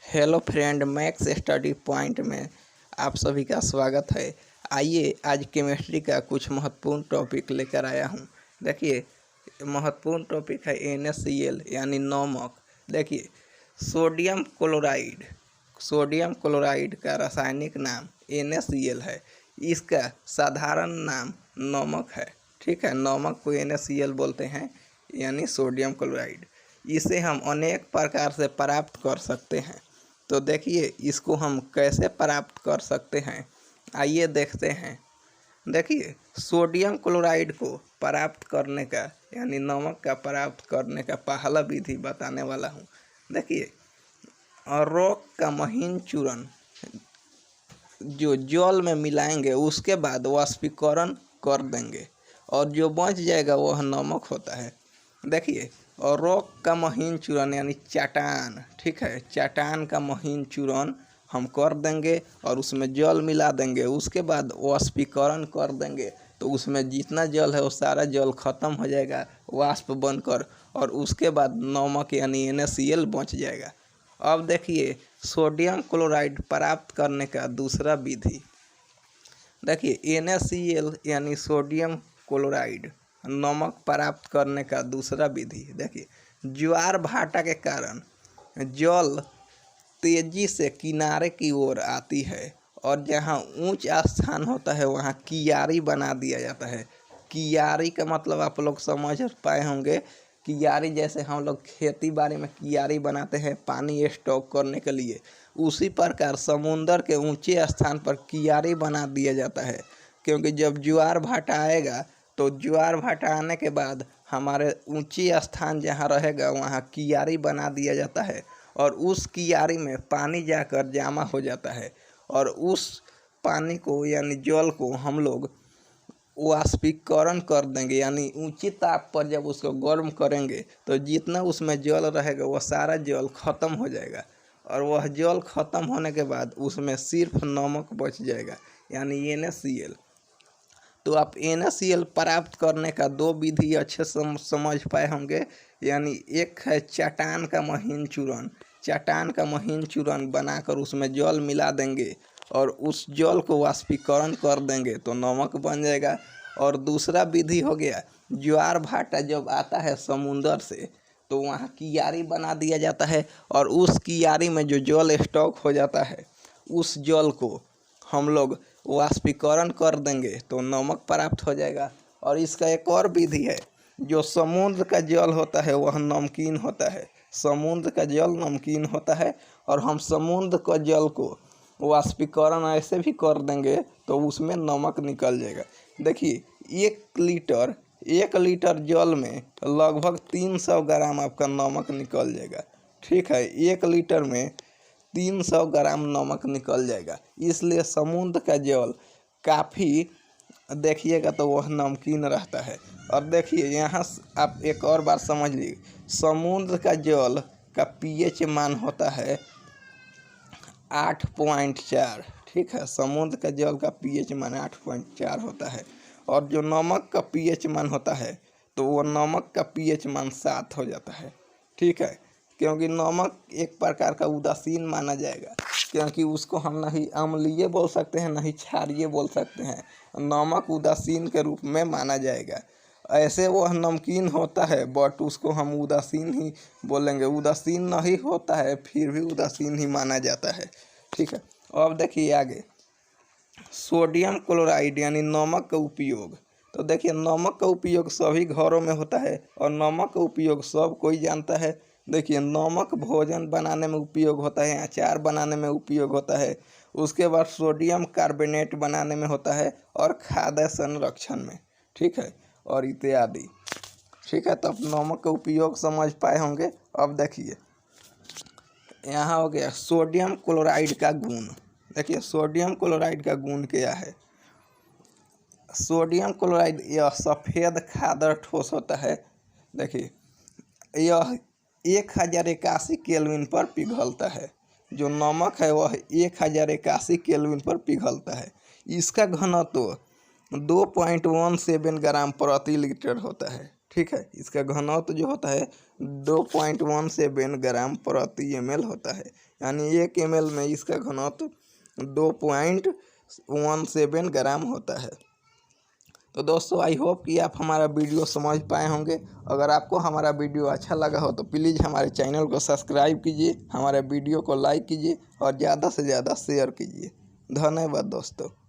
Hello friend, maths study point में आप सभी का स्वागत है। आइए आज केमिस्ट्री का कुछ महत्वपूर्ण टॉपिक लेकर आया हूँ। देखिए, महत्वपूर्ण टॉपिक है NaCl यानी नमक। देखिए, सोडियम क्लोराइड का रासायनिक नाम NaCl है। इसका साधारण नाम नमक है। ठीक है, नमक को NaCl बोलते हैं यानी सोडियम क्लोराइड। इसे हम अनेक प्रकार से प्राप्त कर सकते हैं। तो देखिए, इसको हम कैसे प्राप्त कर सकते हैं, आइए देखते हैं। देखिए, सोडियम क्लोराइड को प्राप्त करने का यानी नमक का प्राप्त करने का पहला विधि बताने वाला हूँ। देखिए, रॉक का महीन चूर्ण जो जल में मिलाएंगे, उसके बाद वाष्पीकरण कर देंगे और जो बच जाएगा वह नमक होता है। देखिए, और रॉक का महीन चूर्ण यानी चट्टान, ठीक है, चट्टान का महीन चूर्ण हम कर देंगे और उसमें जल मिला देंगे। उसके बाद वाष्पीकरण कर देंगे तो उसमें जितना जल है वो सारा जल खत्म हो जाएगा वाष्प बनकर, और उसके बाद नमक यानी NaCl बच जाएगा। अब देखिए, सोडियम क्लोराइड प्राप्त करने का दूसरा विधि। देखिए, NaCl यानी सोडियम क्लोराइड नमक प्राप्त करने का दूसरा विधि। देखिए, ज्वार भाटा के कारण जल तेजी से किनारे की ओर आती है और जहाँ ऊंच स्थान होता है वहाँ कियारी बना दिया जाता है। कियारी का मतलब आप लोग समझ पाए होंगे। कियारी जैसे हम लोग खेती बाड़ी में कियारी बनाते हैं पानी स्टॉक करने के लिए, उसी प्रकार समुंदर के ऊंचे स्थान पर कियारी बना दिया जाता है। क्योंकि जब ज्वार भाटा आएगा तो ज्वार भाटा आने के बाद हमारे ऊंची स्थान जहाँ रहेगा वहाँ कियारी बना दिया जाता है और उस कियारी में पानी जाकर जमा हो जाता है और उस पानी को यानी जल को हम लोग वाष्पीकरण कर देंगे। यानी ऊंची ताप पर जब उसको गर्म करेंगे तो जितना उसमें जल रहेगा वह सारा जल खत्म हो जाएगा और वह जल खत्म होने के बाद उसमें सिर्फ नमक बच जाएगा यानी NaCl। तो आप NaCl प्राप्त करने का दो विधि अच्छे समझ पाए होंगे। यानी एक है चट्टान का महीन चूर्ण। चट्टान का महीन चूर्ण बनाकर उसमें जल मिला देंगे और उस जल को वाष्पीकरण कर देंगे तो नमक बन जाएगा। और दूसरा विधि हो गया, ज्वार भाटा जब आता है समुंदर से तो वहाँ कियारी बना दिया जाता है और उस कियारी में जो जल स्टॉक हो जाता है उस जल को हम लोग वाष्पीकरण कर देंगे तो नमक प्राप्त हो जाएगा। और इसका एक और विधि है, जो समुद्र का जल होता है वह नमकीन होता है। समुद्र का जल नमकीन होता है और हम समुद्र का जल को वाष्पीकरण ऐसे भी कर देंगे तो उसमें नमक निकल जाएगा। देखिए, एक लीटर जल में लगभग 300 ग्राम आपका नमक निकल जाएगा। ठीक है, 1 लीटर में 300 ग्राम नमक निकल जाएगा। इसलिए समुद्र का जल काफ़ी देखिएगा तो वह नमकीन रहता है। और देखिए, यहाँ आप एक और बात समझ लीजिए, समुद्र का जल का pH मान होता है 8.4। ठीक है, समुद्र का जल का pH मान 8.4 होता है और जो नमक का pH मान होता है तो वो नमक का pH मान 7 हो जाता है। ठीक है, क्योंकि नमक एक प्रकार का उदासीन माना जाएगा, क्योंकि उसको हम नहीं अम्लीय बोल सकते हैं नहीं क्षारीय बोल सकते हैं। नमक उदासीन के रूप में माना जाएगा। ऐसे वह नमकीन होता है बट उसको हम उदासीन ही बोलेंगे। उदासीन नहीं होता है फिर भी उदासीन ही माना जाता है। ठीक है, अब देखिए आगे, सोडियम क्लोराइड यानी नमक का उपयोग। तो देखिए, नमक का उपयोग सभी घरों में होता है और नमक का उपयोग सब कोई जानता है। देखिए, नमक भोजन बनाने में उपयोग होता है, अचार बनाने में उपयोग होता है, उसके बाद सोडियम कार्बोनेट बनाने में होता है और खाद्य संरक्षण में। ठीक है, और इत्यादि। ठीक है, तो आप नमक का उपयोग समझ पाए होंगे। अब देखिए, यहाँ हो गया सोडियम क्लोराइड का गुण। देखिए, सोडियम क्लोराइड का गुण क्या है। सोडियम क्लोराइड यह सफ़ेद खादर ठोस होता है। देखिए, यह 1081 केल्विन पर पिघलता है। जो नमक है वह 1081 केल्विन पर पिघलता है। इसका घनत्व 2.17 ग्राम प्रति लीटर होता है। ठीक है। इसका घनत्व जो होता है 2.17 ग्राम प्रति ml होता है, यानी 1 ml में इसका घनत्व 2.17 ग्राम होता है। तो दोस्तों आई होप कि आप हमारा वीडियो समझ पाए होंगे। अगर आपको हमारा वीडियो अच्छा लगा हो तो प्लीज़ हमारे चैनल को सब्सक्राइब कीजिए, हमारे वीडियो को लाइक कीजिए और ज़्यादा से ज़्यादा शेयर कीजिए। धन्यवाद दोस्तों।